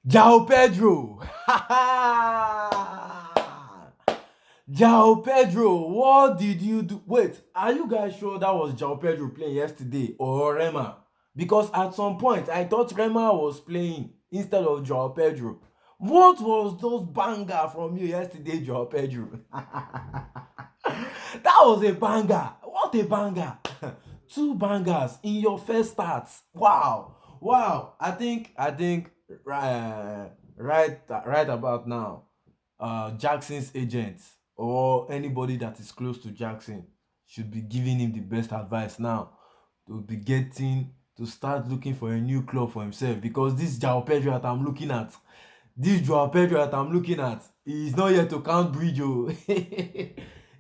Joao Pedro. Joao Pedro, what did you do? Wait, are you guys sure that was Joao Pedro playing yesterday or Rema? Because at some point I thought Rema was playing instead of Joao Pedro. What was those banger from you yesterday, Joao Pedro? That was a banger. What a banger. Two bangers in your first start. Wow. Wow. I think right about now, Jackson's agent or anybody that is close to Jackson should be giving him the best advice now to be getting to start looking for a new club for himself, because this Joao Pedro that I'm looking at, he is not here to count bridge. Oh.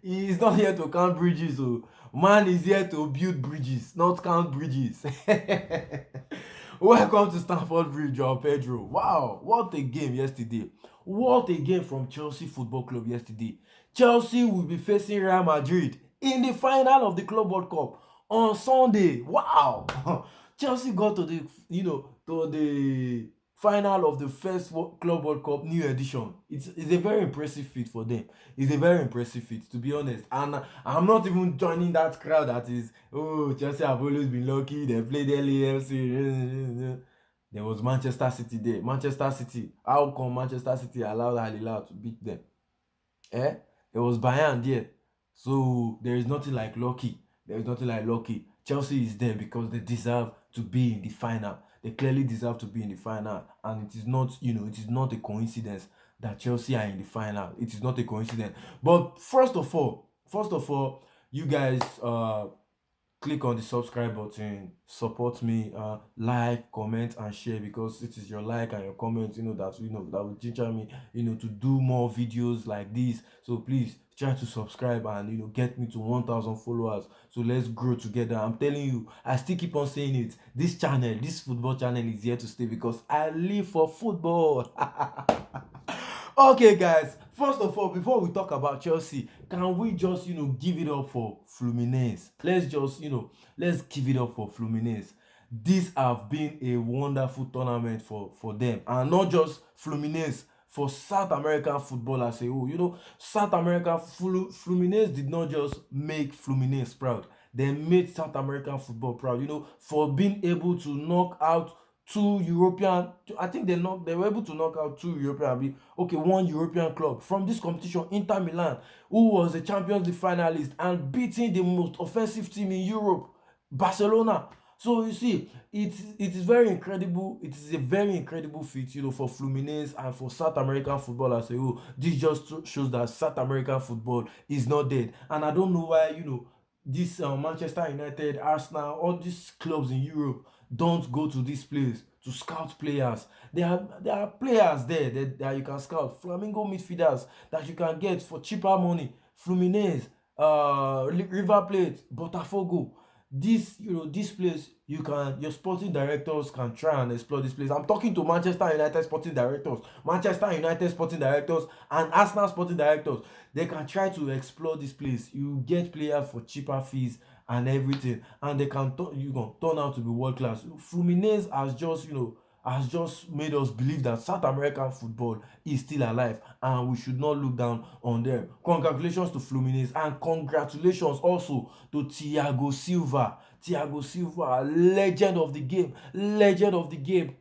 He is not here to count bridges. Oh. Man is here to build bridges, not count bridges. Welcome to Stamford Bridge, Joao Pedro. Wow, what a game yesterday. What a game from Chelsea Football Club yesterday. Chelsea will be facing Real Madrid in the final of the Club World Cup on Sunday. Wow. Chelsea got to the final of the first Club World Cup new edition. It's a very impressive feat for them. It's a very impressive feat, to be honest. And I'm not even joining that crowd that is, oh, Chelsea have always been lucky. They played LAFC. There was Manchester City there. Manchester City. How come Manchester City allowed Al Hilal to beat them? Eh? There was Bayern there. So there is nothing like lucky. There is nothing like lucky. Chelsea is there because they deserve to be in the final. They clearly deserve to be in the final. And it is not, it is not a coincidence that Chelsea are in the final. It is not a coincidence. But first of all, you guys click on the subscribe button, support me, like, comment and share, because it is your like and your comment that will ginger me to do more videos like this. So please try to subscribe and get me to 1,000 followers, so let's grow together. I'm telling you, I still keep on saying it, this football channel is here to stay because I live for football. Okay, guys. First of all, before we talk about Chelsea, can we just give it up for Fluminense? Let's give it up for Fluminense. This have been a wonderful tournament for them, and not just Fluminense, for South American football as a whole. South America Fluminense did not just make Fluminense proud. They made South American football proud. For being able to knock out two European. I think they were able to knock out two European. Okay, one European club from this competition, Inter Milan, who was a Champions League finalist and beating the most offensive team in Europe, Barcelona. So you see, it is very incredible. It is a very incredible feat, for Fluminense and for South American football as a whole. This just shows that South American football is not dead, and I don't know why this Manchester United, Arsenal, all these clubs in Europe don't go to this place to scout players. There are players there that you can scout. Flamingo midfielders that you can get for cheaper money. Fluminense, River Plate, Botafogo. This place, your sporting directors can try and explore this place. I'm talking to Manchester United sporting directors, and Arsenal sporting directors. They can try to explore this place. You get players for cheaper fees and everything, and they can turn out to be world class. Fluminense has just made us believe that South American football is still alive, and we should not look down on them. Congratulations to Fluminense, and congratulations also to Thiago Silva, legend of the game,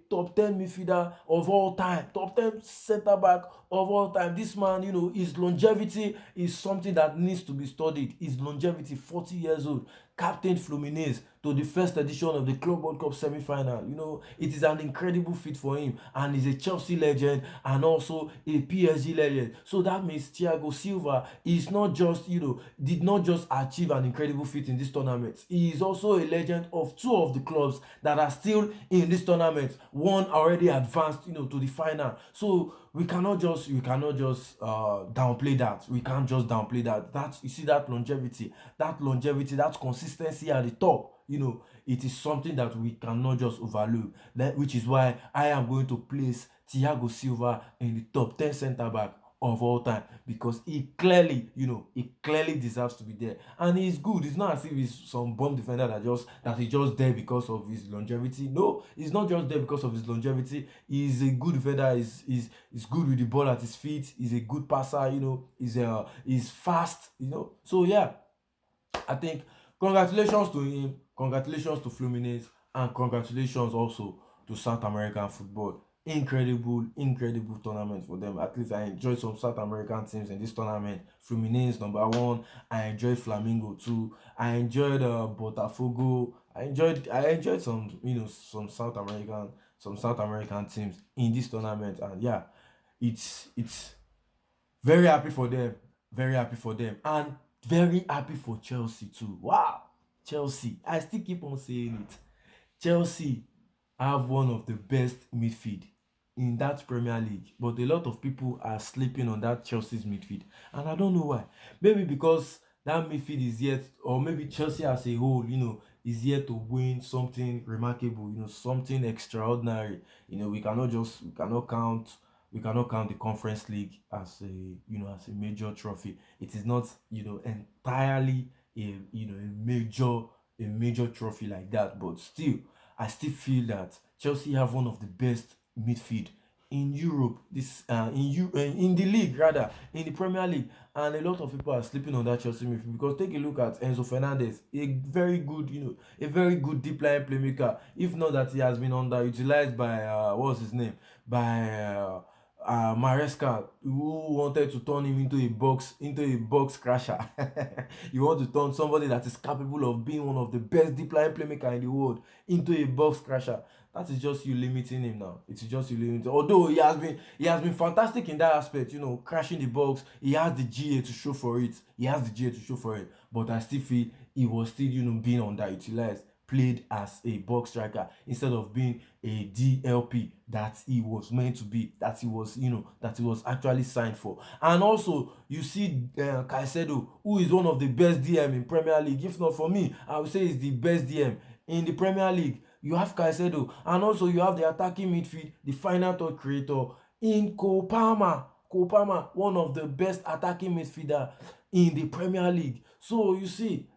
top 10 midfielder of all time, top 10 center back of all time. This man, his longevity is something that needs to be studied. His longevity, 40 years old, captain Fluminense to the first edition of the Club World Cup semi-final. It is an incredible feat for him, and he's a Chelsea legend and also a PSG legend. So that means Thiago Silva is not just, did not just achieve an incredible feat in this tournament. He is also a legend of two of the clubs that are still in this tournament. One already advanced, to the final. So we cannot just downplay that. We can't just downplay that. You see that longevity, that consistency at the top. It is something that we cannot just overlook. Which is why I am going to place Thiago Silva in the top 10 center back of all time because he clearly, he clearly deserves to be there. And he's good. It's not as if he's some bomb defender that is just there because of his longevity. No, he's not just there because of his longevity. He's a good defender. He's good with the ball at his feet. He's a good passer. He's fast. So yeah, I think congratulations to him, congratulations to Fluminense, and congratulations also to South American football. Incredible, incredible tournament for them. At least I enjoyed some South American teams in this tournament. Fluminense number one. I enjoyed Flamengo too. I enjoyed Botafogo. I enjoyed some South American teams in this tournament. And yeah, it's very happy for them. Very happy for them. And very happy for Chelsea too. Wow. Chelsea. I still keep on saying it. Chelsea have one of the best midfield in that Premier League. But a lot of people are sleeping on that Chelsea's midfield. And I don't know why. Maybe because that midfield is yet, or maybe Chelsea as a whole, is yet to win something remarkable, something extraordinary. We cannot count the Conference League as a major trophy. It is not entirely a major trophy like that, but still I still feel that Chelsea have one of the best midfield in Europe, in the league, rather in the Premier League. And a lot of people are sleeping on that Chelsea midfield because take a look at Enzo Fernandez, a very good deep line playmaker. If not that he has been underutilized by what's his name, by Maresca, who wanted to turn him into a box crasher. You want to turn somebody that is capable of being one of the best deep line playmaker in the world into a box crasher. That is just you limiting him now. It's just you limiting. Although he has been fantastic in that aspect, crashing the box. He has the GA to show for it. But I still feel he was still, being underutilized, played as a box striker instead of being a DLP that he was meant to be, that he was actually signed for. And also, you see Caicedo, who is one of the best DM in Premier League. If not for me, I would say he's the best DM in the Premier League. You have Caicedo, and also you have the attacking midfield, the final third creator in Cole Palmer. Cole Palmer, one of the best attacking midfielder in the Premier League. So you see,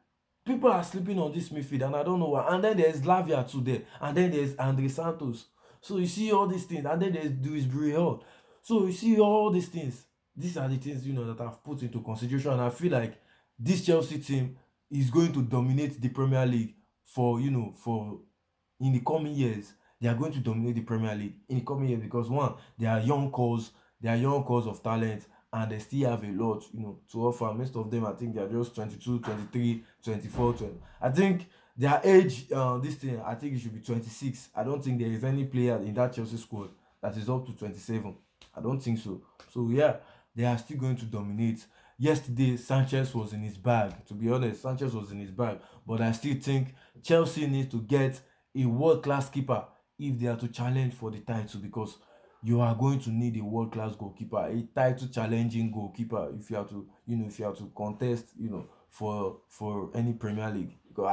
people are sleeping on this midfield, and I don't know why. And then there's Lavia too there, and then there's Andre Santos. So you see all these things, and then there's Luis Briel. So you see all these things. These are the things that I've put into consideration, and I feel like this Chelsea team is going to dominate the Premier League for in the coming years. They are going to dominate the Premier League in the coming years because one, they are young cause of talent, and they still have a lot, to offer. Most of them, I think they are just 22, 23, 24, 20. I think their age, this thing, I think it should be 26. I don't think there is any player in that Chelsea squad that is up to 27. I don't think so. So yeah, they are still going to dominate. Yesterday, Sanchez was in his bag. To be honest, Sanchez was in his bag. But I still think Chelsea needs to get a world-class keeper if they are to challenge for the title, because you are going to need a world-class goalkeeper, a title challenging goalkeeper, if you have to contest, for any Premier League. Because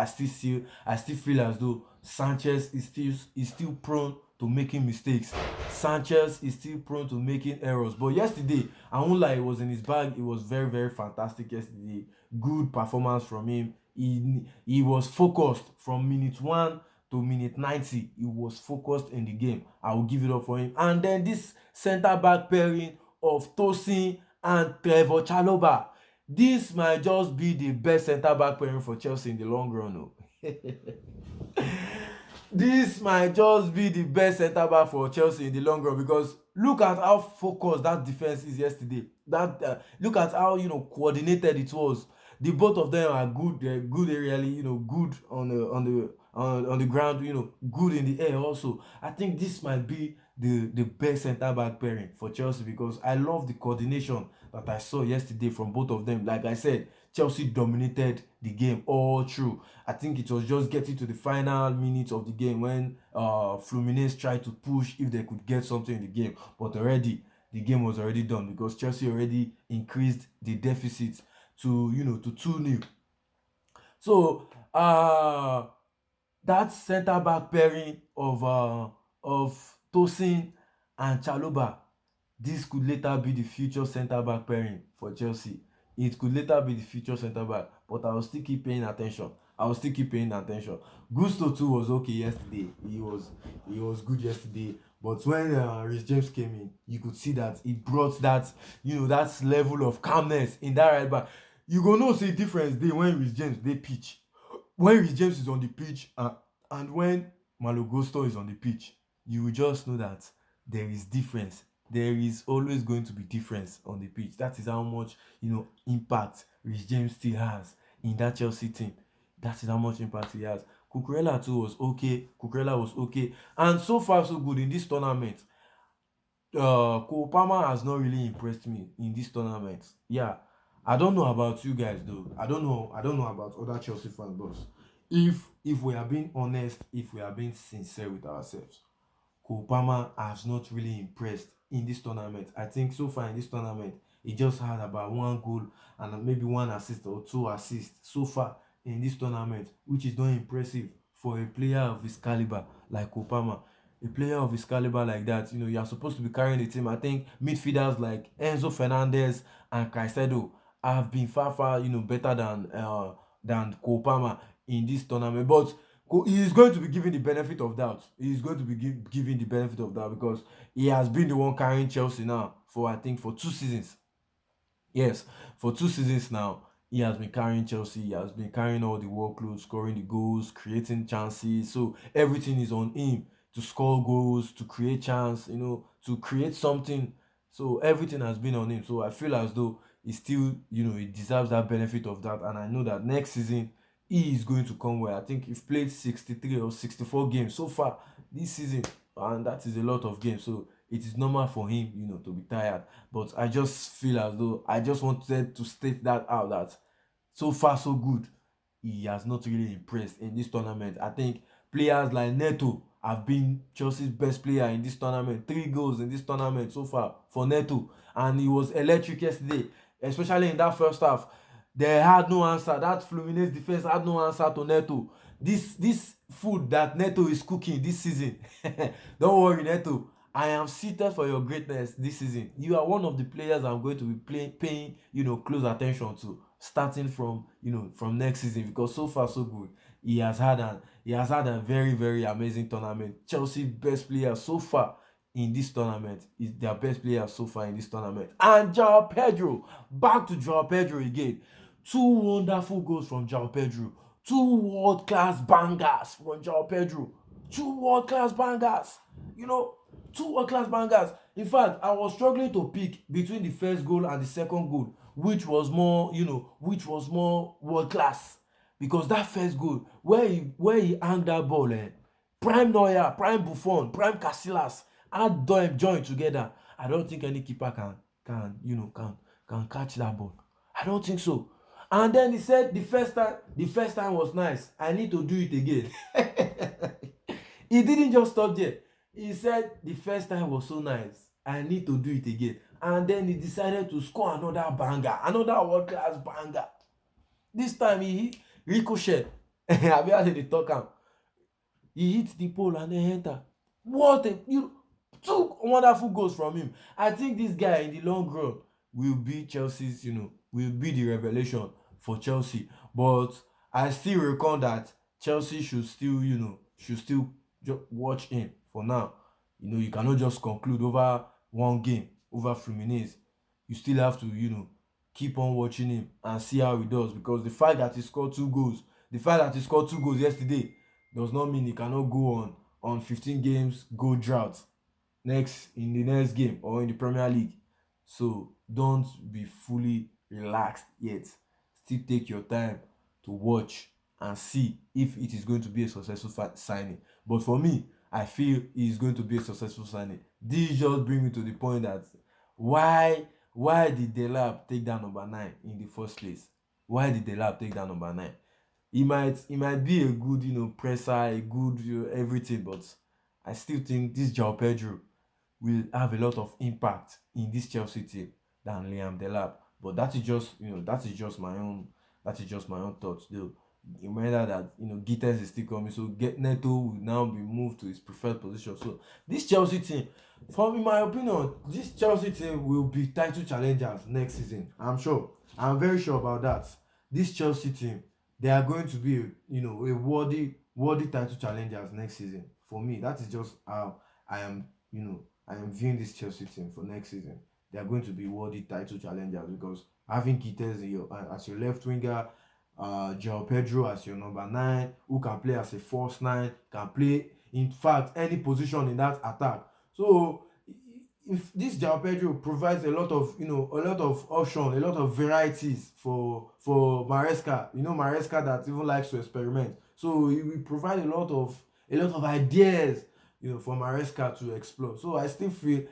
I still feel as though Sanchez is still prone to making mistakes. Sanchez is still prone to making errors. But yesterday, I won't lie, it was in his bag. It was very, very fantastic yesterday. Good performance from him. He was focused from minute one to minute 90. He was focused in the game. I will give it up for him. And then this centre back pairing of Tosin and Trevor Chalobah. This might just be the best centre back pairing for Chelsea in the long run. Oh. This might just be the best centre back for Chelsea in the long run, because look at how focused that defense is yesterday. Look at how coordinated it was. The both of them are good. They're good aerially, good on the ground, good in the air also. I think this might be the best centre back pairing for Chelsea, because I love the coordination that I saw yesterday from both of them. Like I said, Chelsea dominated the game all through. I think it was just getting to the final minutes of the game when Fluminense tried to push if they could get something in the game, but already the game was already done because Chelsea already increased the deficit to 2-0. So that centre back pairing of Tosin and Chalobah, this could later be the future centre back pairing for Chelsea. It could later be the future centre back, but I will still keep paying attention. I will still keep paying attention. Gusto too was okay yesterday. He was good yesterday. But when Rhys James came in, you could see that he brought that that level of calmness in that right back. You go know say difference dey when Rhys James dey pitch. When Rhys James is on the pitch and when Malo Gusto is on the pitch, you will just know that there is difference. There is always going to be difference on the pitch. That is how much impact Rhys James still has in that Chelsea team. That is how much impact he has. Cucurella too was okay. Cucurella was okay, and so far so good in this tournament. Cole Palmer has not really impressed me in this tournament. Yeah, I don't know about you guys though. I don't know. I don't know about other Chelsea fans, but if we are being honest, if we are being sincere with ourselves, Cole Palmer has not really impressed in this tournament. I think so far in this tournament, he just had about one goal and maybe one assist or two assists so far in this tournament, which is not impressive for a player of his caliber like Cole Palmer. A player of his caliber like that, you are supposed to be carrying the team. I think midfielders like Enzo Fernandez and Caicedo have been far, better than Cole Palmer in this tournament. But he is going to be given the benefit of doubt. He is going to be given the benefit of doubt because he has been the one carrying Chelsea now for I think for 2 seasons. Yes, for 2 seasons now, he has been carrying Chelsea. He has been carrying all the workload, scoring the goals, creating chances. So everything is on him to score goals, to create chance, to create something. So everything has been on him. So I feel as though he still, he deserves that benefit of that. And I know that next season he is going to come well. I think he's played 63 or 64 games so far this season, and that is a lot of games. So it is normal for him, to be tired. But I just feel as though I just wanted to state that out that so far so good. He has not really impressed in this tournament. I think players like Neto have been Chelsea's best player in this tournament. 3 goals in this tournament so far for Neto, and he was electric yesterday, especially in that first half. They had no answer. That Fluminense defense had no answer to Neto. This food that Neto is cooking this season. Don't worry, Neto. I am seated for your greatness this season. You are one of the players I'm going to be paying, close attention to, starting from next season, because so far so good. He has had a very very amazing tournament. Chelsea best player so far in this tournament is their best player so far in this tournament. And Joao Pedro, back to Joao Pedro again. Two wonderful goals from Joao Pedro. Two world class bangers from Joao Pedro. Two world class bangers. You know, two world class bangers. In fact, I was struggling to pick between the first goal and the second goal, which was more world class. Because that first goal, where he hung that ball, prime Neuer, prime Buffon, prime Casillas, had them join together. I don't think any keeper can catch that ball. I don't think so. And then he said the first time was nice. I need to do it again. He didn't just stop there. He said the first time was so nice. I need to do it again. And then he decided to score another banger, another world class banger. This time he hit ricochet. Abi how dem dey talk am? He hit the pole and then enter. What a two wonderful goals from him. I think this guy in the long run will be Chelsea's, will be the revelation for Chelsea. But I still reckon that Chelsea should still watch him for now. You cannot just conclude over one game over Fluminense. You still have to, keep on watching him and see how he does, because the fact that he scored 2 goals yesterday does not mean he cannot go on 15 games goal drought in the next game or in the Premier League. So don't be fully relaxed yet. Still take your time to watch and see if it is going to be a successful signing. But for me, I feel it is going to be a successful signing. This just brings me to the point that why did Delap take that number 9 in the first place? Why did Delap take that number 9? He might be a good, presser, a good, everything, but I still think this Joao Pedro will have a lot of impact in this Chelsea team than Liam Delap. But that is just my own thoughts though. Remember that Gittens is still coming, so get Neto will now be moved to his preferred position. So this Chelsea team, from in my opinion, this Chelsea team will be title challengers next season. I'm sure. I'm very sure about that. This Chelsea team, they are going to be a worthy title challengers next season. For me, that is just how I am I am viewing this Chelsea team for next season. They are going to be worthy title challengers because having Gittens as your left winger, Joao Pedro as your number 9, who can play as a false 9, can play in fact any position in that attack. So if this Joao Pedro provides a lot of option, a lot of varieties for Maresca. Maresca that even likes to experiment. So he will provide a lot of ideas, for Maresca to explore. So I still feel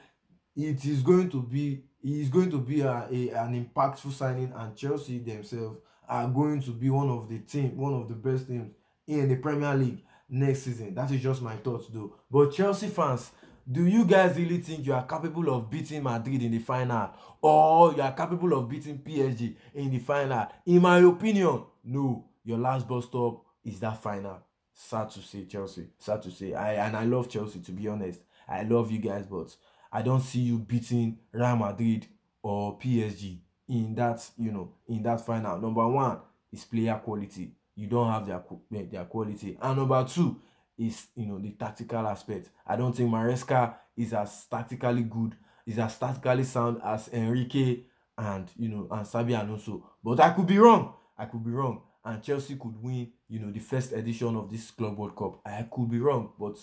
he is going to be an impactful signing, and Chelsea themselves are going to be one of the best teams in the Premier League next season. That is just my thoughts though. But Chelsea fans, do you guys really think you are capable of beating Madrid in the final, or you are capable of beating PSG in the final? In my opinion, no. Your last bus stop is that final. Sad to say, Chelsea. Sad to say. I love Chelsea, to be honest. I love you guys, but I don't see you beating Real Madrid or PSG in that final. Number one is player quality. You don't have their quality. And number two is the tactical aspect. I don't think Maresca is as tactically good, is as tactically sound as Enrique and Xabi Alonso. But I could be wrong. I could be wrong. And Chelsea could win, the first edition of this Club World Cup. I could be wrong, but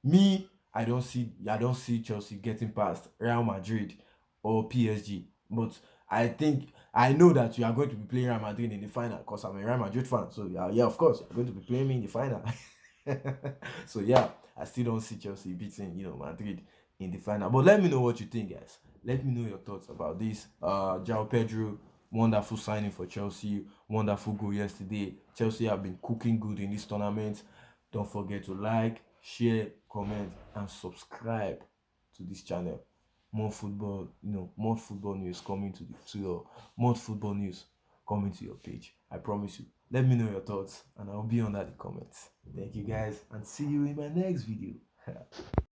me, I don't see Chelsea getting past Real Madrid or PSG. But I know that you are going to be playing Real Madrid in the final because I'm a Real Madrid fan. So yeah, of course, you're going to be playing me in the final. So yeah, I still don't see Chelsea beating Madrid in the final. But let me know what you think, guys. Let me know your thoughts about this. Joao Pedro, wonderful signing for Chelsea. Wonderful goal yesterday. Chelsea have been cooking good in this tournament. Don't forget to like, share, comment, and subscribe to this channel. More football news coming to your more football news coming to your page. I promise you. Let me know your thoughts, and I'll be under the comments. Thank you guys, and see you in my next video.